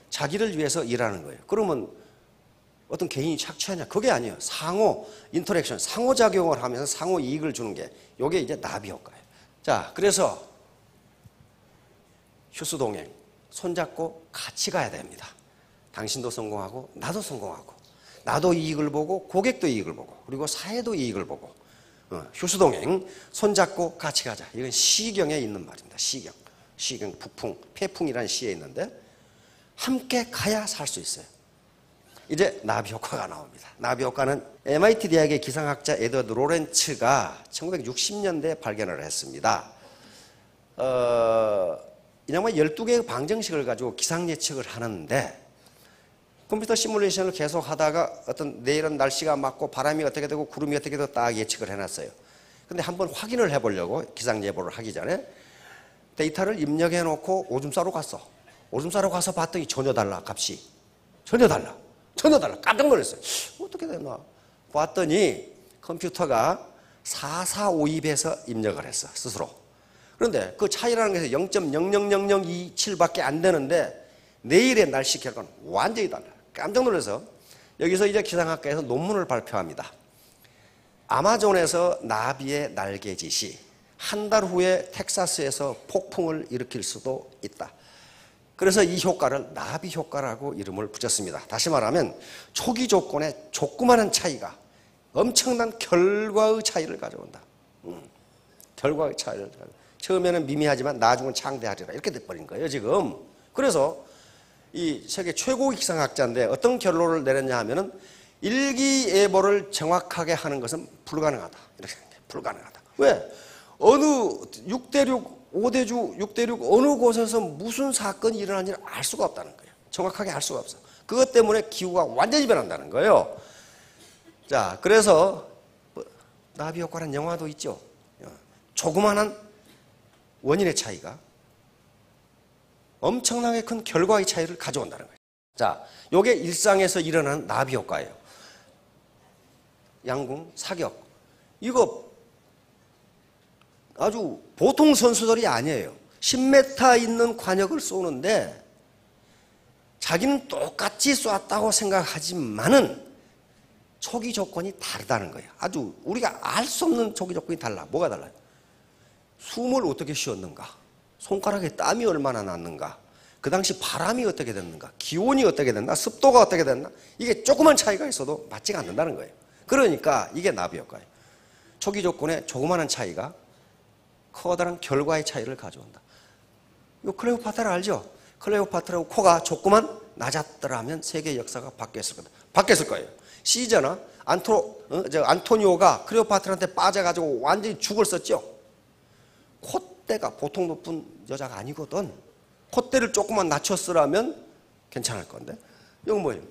자기를 위해서 일하는 거예요. 그러면 어떤 개인이 착취하냐? 그게 아니에요. 상호 인터랙션, 상호작용을 하면서 상호 이익을 주는 게 이게 이제 나비 효과예요. 자, 그래서 휴수동행, 손잡고 같이 가야 됩니다. 당신도 성공하고 나도 성공하고, 나도 이익을 보고 고객도 이익을 보고 그리고 사회도 이익을 보고, 휴수동행, 손잡고 같이 가자. 이건 시경에 있는 말입니다. 시경, 북풍, 폐풍이라는 시에 있는데 함께 가야 살 수 있어요. 이제 나비 효과가 나옵니다. 나비 효과는 MIT 대학의 기상학자 에드워드 로렌츠가 1960년대에 발견을 했습니다. 이 양반이 12개의 방정식을 가지고 기상 예측을 하는데, 컴퓨터 시뮬레이션을 계속 하다가 어떤 내일은 날씨가 맑고 바람이 어떻게 되고 구름이 어떻게 되고 딱 예측을 해놨어요. 근데 한번 확인을 해보려고 기상 예보를 하기 전에 데이터를 입력해 놓고 오줌 싸러 갔어. 오줌 싸러 가서 봤더니 전혀 달라, 값이. 전혀 달라. 깜짝 놀랐어요. 어떻게 됐나? 봤더니 컴퓨터가 4452에서 입력을 했어, 스스로. 그런데 그 차이라는 것이 0.000027밖에 안 되는데 내일의 날씨 결과는 완전히 달라요. 깜짝 놀라서 여기서 이제 기상학과에서 논문을 발표합니다. 아마존에서 나비의 날개짓이 한 달 후에 텍사스에서 폭풍을 일으킬 수도 있다. 그래서 이 효과를 나비 효과라고 이름을 붙였습니다. 다시 말하면 초기 조건의 조그마한 차이가 엄청난 결과의 차이를 가져온다. 결과의 차이를 가져온다. 처음에는 미미하지만 나중은 창대하리라 이렇게 돼버린 거예요 지금. 그래서 이 세계 최고의 기상학자인데 어떤 결론을 내렸냐 하면은 일기예보를 정확하게 하는 것은 불가능하다. 이렇게 불가능하다. 왜? 어느 6대륙 5대주, 6대륙 어느 곳에서 무슨 사건이 일어나는지를 알 수가 없다는 거예요. 정확하게 알 수가 없어. 그것 때문에 기후가 완전히 변한다는 거예요. 자, 그래서 나비 효과라는 영화도 있죠. 조그마한 원인의 차이가 엄청나게 큰 결과의 차이를 가져온다는 거예요. 자, 이게 일상에서 일어나는 나비 효과예요. 양궁, 사격. 이거 아주 보통 선수들이 아니에요. 10m 있는 관역을 쏘는데 자기는 똑같이 쐈다고 생각하지만은 초기 조건이 다르다는 거예요. 아주 우리가 알 수 없는 초기 조건이 달라. 뭐가 달라요? 숨을 어떻게 쉬었는가? 손가락에 땀이 얼마나 났는가? 그 당시 바람이 어떻게 됐는가? 기온이 어떻게 됐나? 습도가 어떻게 됐나? 이게 조그만 차이가 있어도 맞지가 않는다는 거예요. 그러니까 이게 나비 효과예요. 초기 조건의 조그마한 차이가 커다란 결과의 차이를 가져온다. 이거 클레오파트라 알죠? 클레오파트라고 코가 조그만 낮았더라면 세계 역사가 바뀌었을 거예요. 시저나 안토니오가 클레오파트라한테 빠져가지고 완전히 죽을 썼죠. 콧대가 보통 높은 여자가 아니거든. 콧대를 조금만 낮췄으라면 괜찮을 건데. 이거 뭐예요?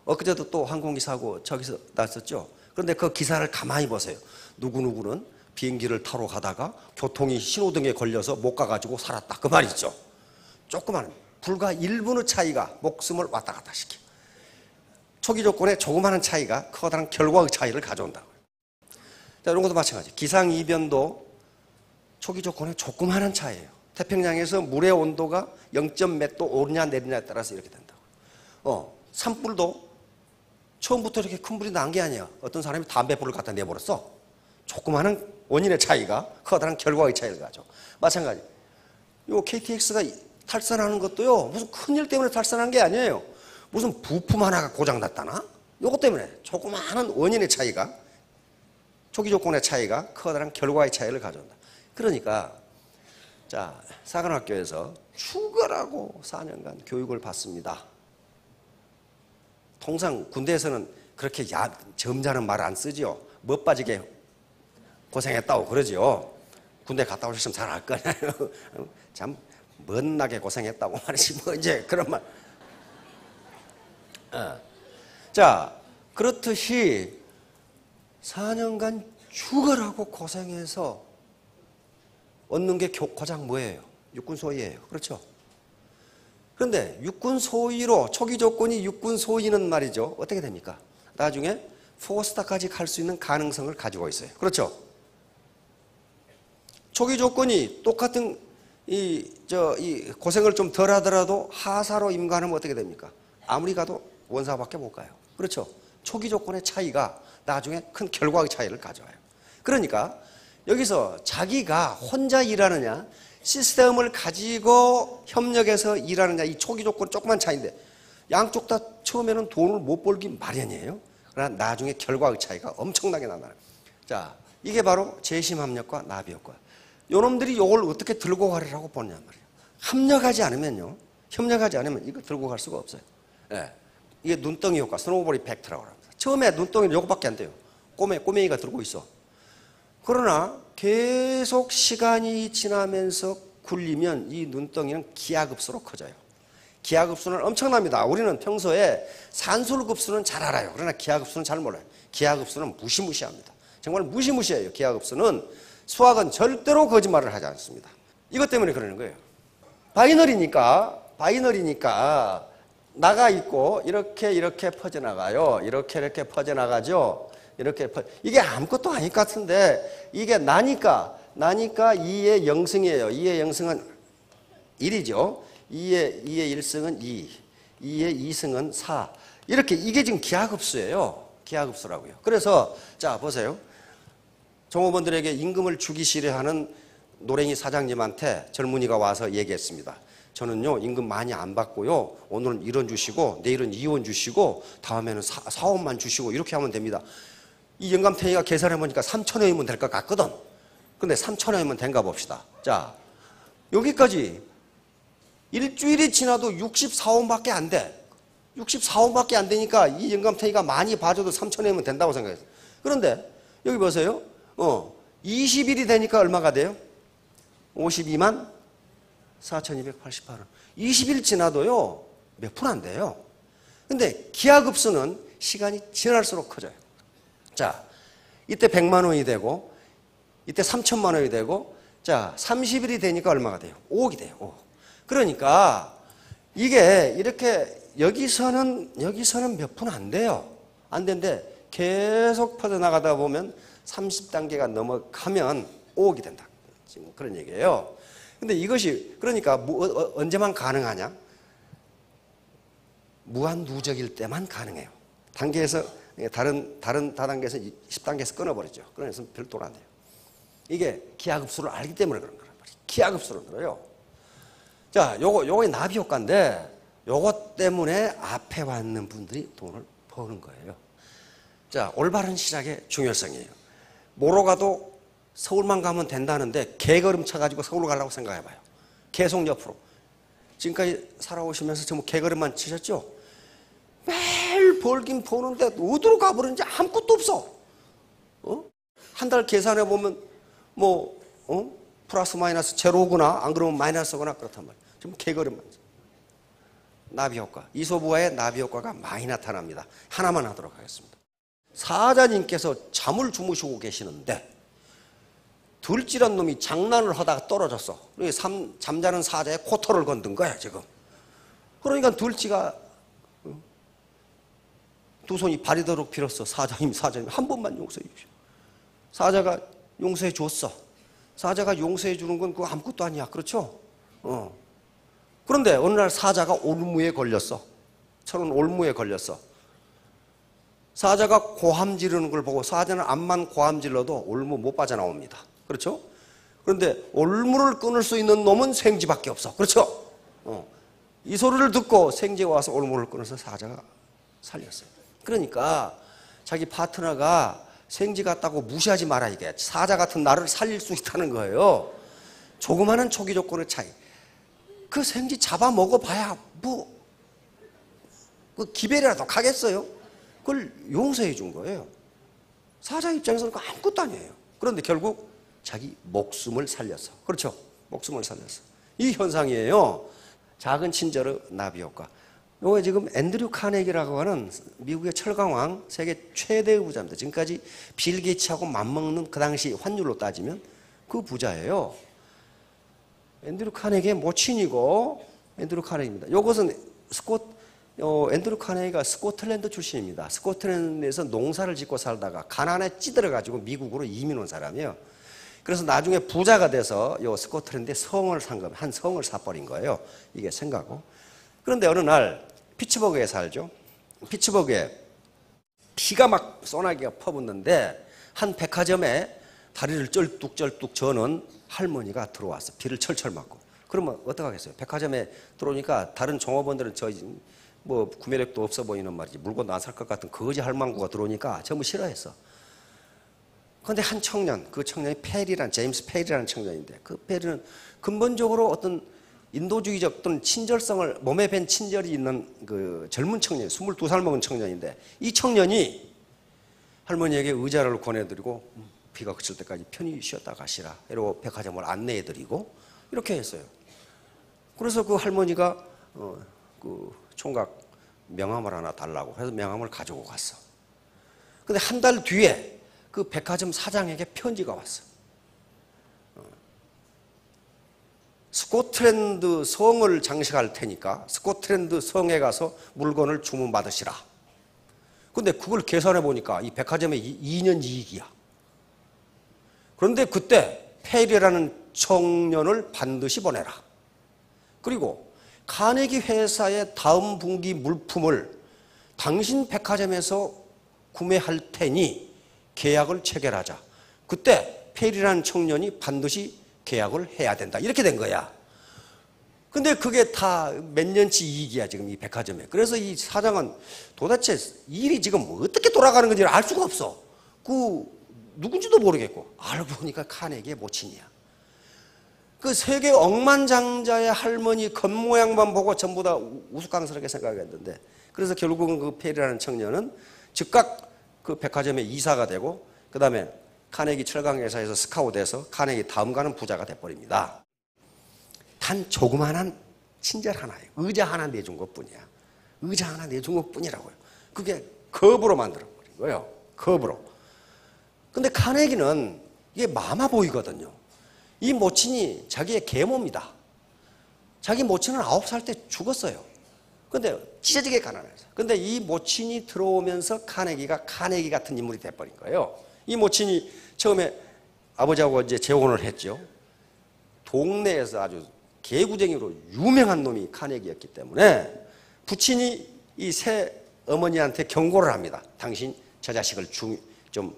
엊그제도 또 항공기 사고 저기서 났었죠. 그런데 그 기사를 가만히 보세요. 누구누구는 비행기를 타러 가다가 교통이 신호등에 걸려서 못 가가지고 살았다. 그 말이죠. 조그만 불과 1분의 차이가 목숨을 왔다 갔다 시켜. 초기 조건의 조그마한 차이가 커다란 결과의 차이를 가져온다고요. 자, 이런 것도 마찬가지. 기상이변도 초기 조건의 조그마한 차이예요. 태평양에서 물의 온도가 0.몇 도 오르냐 내리냐에 따라서 이렇게 된다고요. 산불도 처음부터 이렇게 큰 불이 난 게 아니야. 어떤 사람이 담배불을 갖다 내버렸어. 조그마한 원인의 차이가 커다란 결과의 차이를 가져. 마찬가지. 요 KTX가 탈선하는 것도요, 무슨 큰일 때문에 탈선한 게 아니에요. 무슨 부품 하나가 고장났다나? 요것 때문에 조그마한 원인의 차이가, 초기 조건의 차이가 커다란 결과의 차이를 가져온다. 그러니까, 자, 사관학교에서 죽어라고 4년간 교육을 받습니다. 통상 군대에서는 그렇게 점잖은 말 안 쓰지요. 멋 빠지게 고생했다고 그러지요. 군대 갔다 오셨으면 잘 알 거예요. 참 멋나게 고생했다고 말이지 뭐 이제 그런 말. 자, 그렇듯이 4년간 죽어라고 고생해서 얻는 게 고작 뭐예요? 육군 소위예요. 그렇죠? 그런데 육군 소위로 초기 조건이 육군 소위는 말이죠. 어떻게 됩니까? 나중에 4스타까지 갈 수 있는 가능성을 가지고 있어요. 그렇죠? 초기 조건이 똑같은 이 고생을 좀 덜 하더라도 하사로 임관하면 어떻게 됩니까? 아무리 가도 원사밖에 못 가요. 그렇죠? 초기 조건의 차이가 나중에 큰 결과의 차이를 가져와요. 그러니까 여기서 자기가 혼자 일하느냐, 시스템을 가지고 협력해서 일하느냐, 이 초기 조건 조그만 차이인데 양쪽 다 처음에는 돈을 못 벌기 마련이에요. 그러나 나중에 결과의 차이가 엄청나게 나나요. 자, 이게 바로 재심합력과 나비효과. 요놈들이 이걸 어떻게 들고 가려고 보냐 말이에요. 협력하지 않으면요, 협력하지 않으면 이거 들고 갈 수가 없어요. 예. 이게 눈덩이 효과, 스노우볼 이펙트라고 합니다. 처음에 눈덩이는 요거밖에 안 돼요. 꼬맹이가 들고 있어. 그러나 계속 시간이 지나면서 굴리면 이 눈덩이는 기하급수로 커져요. 기하급수는 엄청납니다. 우리는 평소에 산술급수는 잘 알아요. 그러나 기하급수는 잘 몰라요. 기하급수는 무시무시합니다. 정말 무시무시해요. 기하급수는 수학은 절대로 거짓말을 하지 않습니다. 이것 때문에 그러는 거예요. 바이너리니까 나가 있고 이렇게 퍼져나가요. 이렇게 퍼져나가죠. 이게 아무것도 아닐 것 같은데 이게 나니까 2의 영승이에요. 2의 영승은 1이죠. 2의 1승은 2, 2의 2승은 4. 이렇게 이게 지금 기하급수예요. 기하급수라고요. 그래서 자 보세요. 종업원들에게 임금을 주기 싫어하는 노랭이 사장님한테 젊은이가 와서 얘기했습니다. 저는요 임금 많이 안 받고요. 오늘은 1원 주시고 내일은 2원 주시고 다음에는 4원만 주시고 이렇게 하면 됩니다. 이 영감탱이가 계산해보니까 3,000원이면 될 것 같거든. 근데 3,000원이면 된가 봅시다. 자, 여기까지 일주일이 지나도 64원밖에 안 돼. 64원밖에 안 되니까 이 영감탱이가 많이 봐줘도 3,000원이면 된다고 생각했어요. 그런데 여기 보세요. 20일이 되니까 얼마가 돼요? 52만 4,288원. 20일 지나도요 몇 푼 안 돼요. 근데 기하급수는 시간이 지날수록 커져요. 자, 이때 100만 원이 되고 이때 3천만 원이 되고 자 30일이 되니까 얼마가 돼요? 5억이 돼요. 5억. 그러니까 이게 이렇게 여기서는 몇 푼 안 돼요. 안 되는데 계속 퍼져나가다 보면 30단계가 넘어가면 5억이 된다. 지금 그런 얘기예요. 근데 이것이 그러니까 언제만 가능하냐? 무한 누적일 때만 가능해요. 단계에서 다른 다단계에서 10단계에서 끊어버리죠. 그래서 별도로 안 돼요. 이게 기하급수를 알기 때문에 그런 거란 말이에요. 기하급수를 들어요. 자, 요거 나비 효과인데 요것 때문에 앞에 왔는 분들이 돈을 버는 거예요. 자, 올바른 시작의 중요성이에요. 뭐로 가도 서울만 가면 된다는데 개걸음 쳐가지고 서울 가려고 생각해봐요. 계속 옆으로. 지금까지 살아오시면서 전부 개걸음만 치셨죠? 매일 벌긴 버는데 어디로 가버리는지 아무것도 없어. 한 달 계산해보면 플러스 마이너스 제로구나 안 그러면 마이너스거나 그렇단 말이에요. 전부 개걸음만. 나비효과. 이소부화의 나비효과가 많이 나타납니다. 하나만 하도록 하겠습니다. 사자님께서 잠을 주무시고 계시는데 들쥐란 놈이 장난을 하다가 떨어졌어. 잠자는 사자의 코털을 건든 거야 지금. 그러니까 둘째가 두 손이 발이도록 빌었어. 사자님, 사자님, 한 번만 용서해 주십시오. 사자가 용서해 줬어. 사자가 용서해 주는 건 그거 아무것도 아니야. 그렇죠? 그런데 어느 날 사자가 올무에 걸렸어. 철은 올무에 걸렸어. 사자가 고함 지르는 걸 보고 사자는 암만 고함 질러도 올무 못 빠져나옵니다. 그렇죠? 그런데 올무를 끊을 수 있는 놈은 생쥐밖에 없어. 그렇죠? 이 소리를 듣고 생쥐가 와서 올무를 끊어서 사자가 살렸어요. 그러니까 자기 파트너가 생쥐 같다고 무시하지 마라 이게. 사자 같은 나를 살릴 수 있다는 거예요. 조그마한 초기 조건의 차이. 그 생쥐 잡아 먹어봐야 뭐 그 기별이라도 가겠어요? 그걸 용서해 준 거예요. 사자 입장에서는 아무것도 아니에요. 그런데 결국 자기 목숨을 살렸어. 그렇죠? 목숨을 살렸어. 이 현상이에요. 작은 친절의 나비 효과. 요거 지금 앤드류 카네기라고 하는 미국의 철강왕, 세계 최대의 부자입니다. 지금까지 빌 게이츠하고 맞먹는 그 당시 환율로 따지면 그 부자예요. 앤드류 카네기의 모친이고 앤드류 카네기입니다. 요것은 앤드류 카네기가 스코틀랜드 출신입니다. 스코틀랜드에서 농사를 짓고 살다가 가난에 찌들어가지고 미국으로 이민 온 사람이에요. 그래서 나중에 부자가 돼서 요 스코틀랜드에 성을 산 겁니다. 한 성을 사버린 거예요. 이게 생각고. 그런데 어느 날 피츠버그에 살죠. 피츠버그에 비가 막 소나기가 퍼붓는데 한 백화점에 다리를 쩔뚝쩔뚝 저는 할머니가 들어왔어. 비를 철철 맞고. 그러면 어떡하겠어요? 백화점에 들어오니까 다른 종업원들은 뭐 구매력도 없어 보이는 말이지 물건도 안 살 것 같은 거지 할망구가 들어오니까 전부 싫어했어. 그런데 한 청년, 그 청년이 제임스 페리라는 청년인데 그 페리는 근본적으로 어떤 인도주의적 어떤 친절성을 몸에 밴 친절이 있는 그 젊은 청년, 22살 먹은 청년인데 이 청년이 할머니에게 의자를 권해드리고 비가 그칠 때까지 편히 쉬었다 가시라 이러고 백화점을 안내해드리고 이렇게 했어요. 그래서 그 할머니가 그 총각 명함을 하나 달라고 해서 명함을 가지고 갔어. 근데 한 달 뒤에 그 백화점 사장에게 편지가 왔어. 스코틀랜드 성을 장식할 테니까 스코틀랜드 성에 가서 물건을 주문받으시라. 근데 그걸 계산해 보니까 이 백화점의 2년 이익이야. 그런데 그때 페리라는 청년을 반드시 보내라. 그리고 카네기 회사의 다음 분기 물품을 당신 백화점에서 구매할 테니 계약을 체결하자. 그때 페리라는 청년이 반드시 계약을 해야 된다. 이렇게 된 거야. 근데 그게 다 몇 년치 이익이야 지금 이 백화점에. 그래서 이 사장은 도대체 일이 지금 어떻게 돌아가는 건지 알 수가 없어. 그 누군지도 모르겠고 알고 보니까 카네기의 모친이야. 그 세계 억만장자의 할머니 겉모양만 보고 전부 다 우스꽝스럽게 생각했는데 그래서 결국은 그 페리라는 청년은 즉각 그 백화점의 이사가 되고 그 다음에 카네기 철강회사에서 스카웃돼서 카네기 다음 가는 부자가 돼버립니다. 단 조그만한 친절 하나예요. 의자 하나 내준 것뿐이야. 의자 하나 내준 것뿐이라고요. 그게 겁으로 만들어버린 거예요. 겁으로. 근데 카네기는 이게 마마 보이거든요. 이 모친이 자기의 계모입니다. 자기 모친은 9살 때 죽었어요. 근데 찢어지게 가난해서. 근데 이 모친이 들어오면서 카네기가 카네기 같은 인물이 돼버린 거예요. 이 모친이 처음에 아버지하고 이제 재혼을 했죠. 동네에서 아주 개구쟁이로 유명한 놈이 카네기였기 때문에 부친이 이 새 어머니한테 경고를 합니다. 당신 저 자식을 좀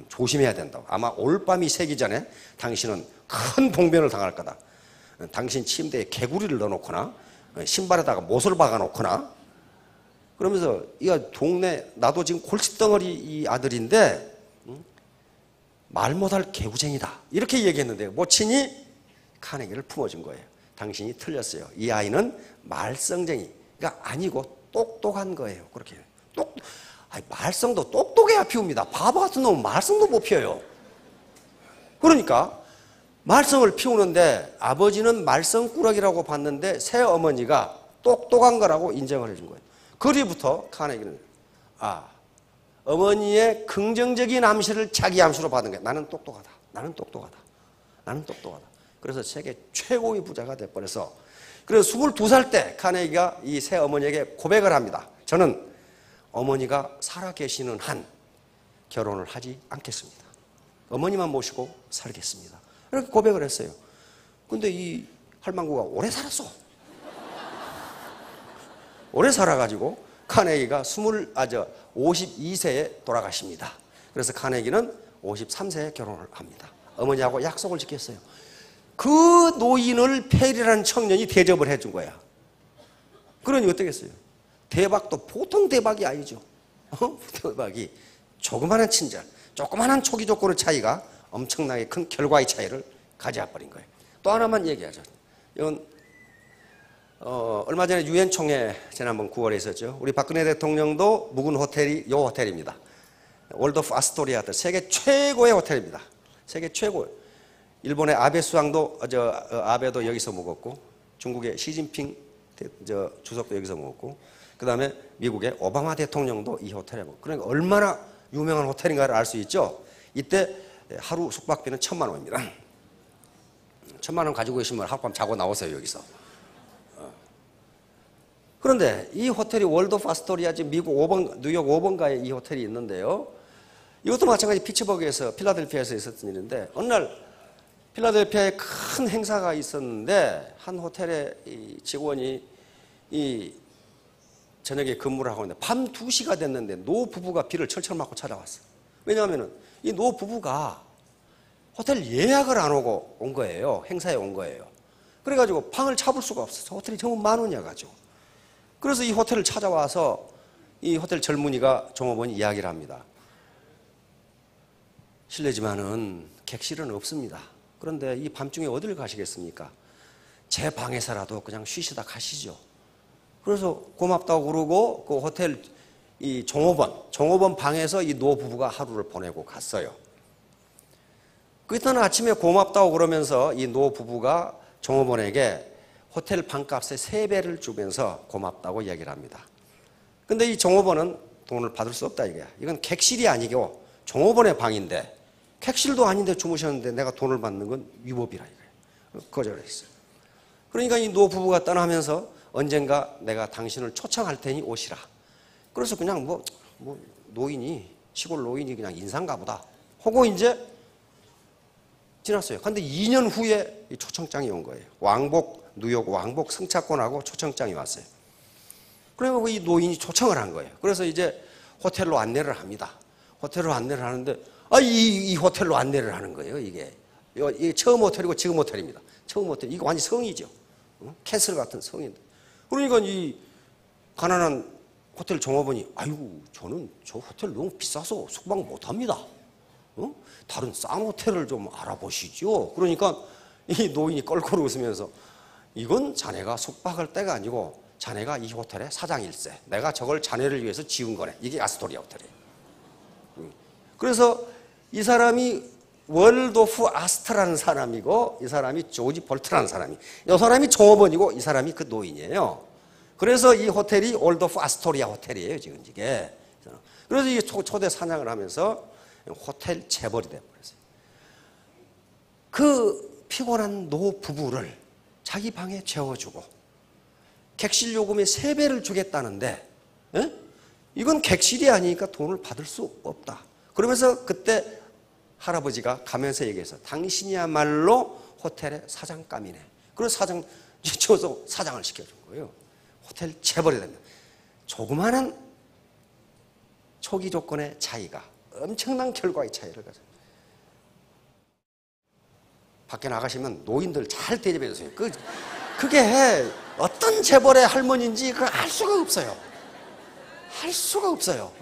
조심해야 된다고. 아마 올밤이 새기 전에 당신은 큰 봉변을 당할 거다. 당신 침대에 개구리를 넣어놓거나 신발에다가 못을 박아놓거나 그러면서 이거 동네 나도 지금 골칫덩어리 이 아들인데 말 못할 개구쟁이다 이렇게 얘기했는데 모친이 카네기를 품어준 거예요. 당신이 틀렸어요. 이 아이는 말썽쟁이가 아니고 똑똑한 거예요. 그렇게 말썽도 똑똑해야 피웁니다. 바보 같은 놈은 말썽도 못 피워요. 그러니까 말썽을 피우는데 아버지는 말썽꾸러기라고 봤는데 새어머니가 똑똑한 거라고 인정을 해준 거예요. 그리부터 카네기는 어머니의 긍정적인 암시를 자기 암시로 받은 거예요. 나는 똑똑하다. 나는 똑똑하다. 나는 똑똑하다. 그래서 세계 최고의 부자가 돼버려서, 그래서 22살 때 카네기가 이 새 어머니에게 고백을 합니다. 저는 어머니가 살아계시는 한 결혼을 하지 않겠습니다. 어머니만 모시고 살겠습니다. 이렇게 고백을 했어요. 근데 이 할망구가 오래 살았어. 오래 살아가지고 카네기가 52세에 돌아가십니다. 그래서 카네기는 53세에 결혼을 합니다. 어머니하고 약속을 지켰어요. 그 노인을 페리라는 청년이 대접을 해준 거야. 그러니 어떻겠어요? 대박도 보통 대박이 아니죠. 대박이 조그마한 친절, 조그마한 초기 조건의 차이가 엄청나게 큰 결과의 차이를 가져와버린 거예요. 또 하나만 얘기하죠. 이건 얼마 전에 유엔 총회 지난번 9월에 있었죠. 우리 박근혜 대통령도 묵은 호텔이 이 호텔입니다. 월드오프 아스토리아, 세계 최고의 호텔입니다. 세계 최고. 일본의 아베 수상도 아베도 여기서 묵었고, 중국의 시진핑 주석도 여기서 묵었고, 그 다음에 미국의 오바마 대통령도 이 호텔에 묵었고. 그러니까 얼마나 유명한 호텔인가를 알 수 있죠. 이때 하루 숙박비는 1,000만 원입니다. 1,000만 원 가지고 계시면 하룻밤 자고 나오세요, 여기서. 그런데 이 호텔이 월드오프 아스토리아, 지금 미국 뉴욕 5번가에 이 호텔이 있는데요. 이것도 마찬가지 피츠버그에서, 필라델피아에서 있었던 일인데, 어느 날 필라델피아에 큰 행사가 있었는데 한 호텔의 이 직원이 이 저녁에 근무를 하고 있는데 밤 2시가 됐는데 노 부부가 비를 철철 맞고 찾아왔어요. 왜냐하면 이 노 부부가 호텔 예약을 안 하고 온 거예요. 행사에 온 거예요. 그래가지고 방을 잡을 수가 없어서 호텔이 전부 만원이어가지고. 그래서 이 호텔을 찾아와서 이 호텔 젊은이가 종업원이 이야기를 합니다. 실례지만은 객실은 없습니다. 그런데 이 밤중에 어디를 가시겠습니까? 제 방에서라도 그냥 쉬시다 가시죠. 그래서 고맙다고 그러고 그 호텔 이 종업원 방에서 이 노 부부가 하루를 보내고 갔어요. 그 이튿날 아침에 고맙다고 그러면서 이 노 부부가 종업원에게 호텔 방값의 3배를 주면서 고맙다고 이야기를 합니다. 근데 이 종업원은 돈을 받을 수 없다 이거야. 이건 객실이 아니고 종업원의 방인데, 객실도 아닌데 주무셨는데 내가 돈을 받는 건 위법이라 이거예요. 거절했어요. 그러니까 이 노 부부가 떠나면서 언젠가 내가 당신을 초청할 테니 오시라. 그래서 그냥 뭐 노인이, 시골 노인이 그냥 인사인가 보다 하고 이제 지났어요. 근데 2년 후에 이 초청장이 온 거예요. 뉴욕 왕복 승차권하고 초청장이 왔어요. 그러면 이 노인이 초청을 한 거예요. 그래서 이제 호텔로 안내를 합니다. 호텔로 안내를 하는데, 이 호텔로 안내를 하는 거예요, 이게. 처음 호텔이고 지금 호텔입니다. 처음 호텔. 이거 완전 성이죠. 캐슬 같은 성인데. 그러니까 이 가난한 호텔 종업원이, 아이고, 저는 저 호텔 너무 비싸서 숙박 못 합니다. 다른 싼 호텔을 좀 알아보시죠. 그러니까 이 노인이 껄껄 웃으면서, 이건 자네가 숙박할 때가 아니고 자네가 이 호텔의 사장일세. 내가 저걸 자네를 위해서 지은 거네. 이게 아스토리아 호텔이에요. 그래서 이 사람이 월도프 아스트라는 사람이고, 이 사람이 조지 볼트라는 사람이, 이 사람이 종업원이고 이 사람이 그 노인이에요. 그래서 이 호텔이 월도프 아스토리아 호텔이에요, 지금 이게. 그래서 이게 초대 사냥을 하면서 호텔 재벌이 돼버렸어요. 그 피곤한 노 부부를 자기 방에 재워주고 객실 요금의 3배를 주겠다는데, 이건 객실이 아니니까 돈을 받을 수 없다. 그러면서 그때 할아버지가 가면서 얘기해서, 당신이야말로 호텔의 사장감이네. 그래서 사장을 시켜준 거예요. 호텔 재벌이 됩니다. 조그마한 초기 조건의 차이가 엄청난 결과의 차이를 가져요. 밖에 나가시면 노인들 잘 대접해 주세요. 그게 어떤 재벌의 할머니인지 그걸 알 수가 없어요. 할 수가 없어요.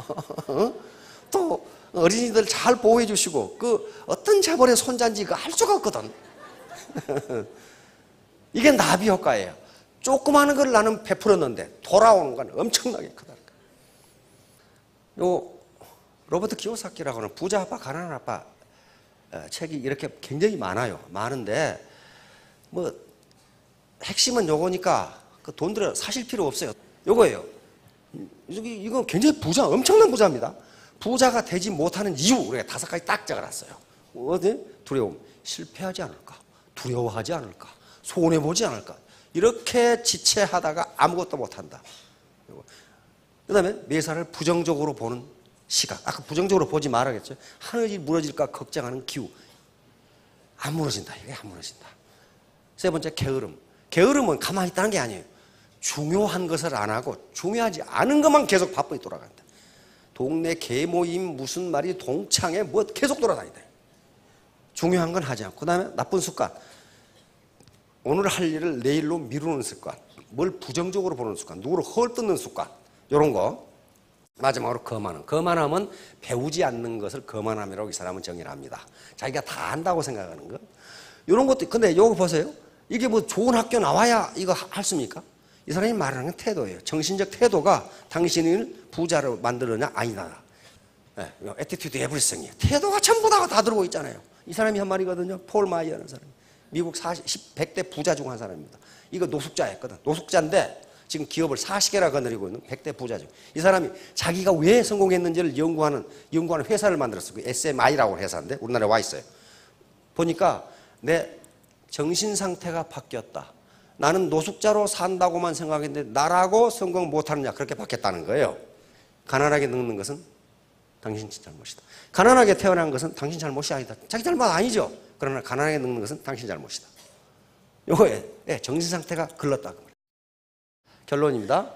또 어린이들 잘 보호해 주시고, 그 어떤 재벌의 손자인지 그거 알 수가 없거든. 이게 나비 효과예요. 조그마한 걸 나는 베풀었는데 돌아오는 건 엄청나게 크다. 요 로버트 키오사키라고 하는 부자 아빠 가난한 아빠 책이 이렇게 굉장히 많은데 뭐 핵심은 요거니까 그 돈 들여 사실 필요 없어요. 요거예요. 이거 굉장히 엄청난 부자입니다. 부자가 되지 못하는 이유, 우리가 5가지 딱 적어놨어요. 어디? 두려움. 실패하지 않을까? 두려워하지 않을까? 손해보지 않을까? 이렇게 지체하다가 아무것도 못한다. 그 다음에 매사를 부정적으로 보는 시각. 아까 부정적으로 보지 말아야겠죠. 하늘이 무너질까 걱정하는 기우. 안 무너진다. 이게 안 무너진다. 세 번째, 게으름. 게으름은 가만히 있다는 게 아니에요. 중요한 것을 안 하고 중요하지 않은 것만 계속 바쁘게 돌아간다. 동네 개모임 무슨 말이 동창회 뭐 계속 돌아다닌다. 중요한 건 하지 않고. 그 다음에 나쁜 습관. 오늘 할 일을 내일로 미루는 습관. 뭘 부정적으로 보는 습관. 누구를 헐뜯는 습관. 이런 거. 마지막으로 거만함. 거만함은 배우지 않는 것을 거만함이라고 이 사람은 정의를 합니다. 자기가 다 안다고 생각하는 거. 이런 것도. 근데 이거 보세요. 이게 뭐 좋은 학교 나와야 이거 할습니까? 이 사람이 말하는 건 태도예요. 정신적 태도가 당신을 부자로 만들느냐? 아니다. 네, attitude everything이에요. 태도가 전부 다 들어오고 있잖아요. 이 사람이 한 말이거든요. 폴 마이어라는 사람. 미국 100대 부자 중 한 사람입니다. 이거 노숙자였거든. 노숙자인데 지금 기업을 40개나 거느리고 있는 100대 부자 중. 이 사람이 자기가 왜 성공했는지를 연구하는 회사를 만들었어요. 그 SMI라고 하는 회사인데 우리나라에 와 있어요. 보니까 내 정신 상태가 바뀌었다. 나는 노숙자로 산다고만 생각했는데 나라고 성공 못하느냐 그렇게 바뀌었다는 거예요. 가난하게 늙는 것은 당신 잘못이다. 가난하게 태어난 것은 당신 잘못이 아니다. 자기 잘못 아니죠. 그러나 가난하게 늙는 것은 당신 잘못이다. 요거에 정신 상태가 글렀다. 결론입니다.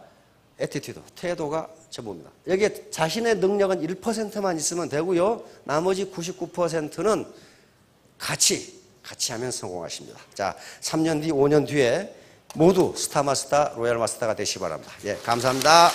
애티튜드, 태도가 전부입니다. 여기에 자신의 능력은 1%만 있으면 되고요. 나머지 99%는 같이 하면 성공하십니다. 자, 3년 뒤, 5년 뒤에 모두 스타마스터, 로얄마스터가 되시기 바랍니다. 예, 감사합니다.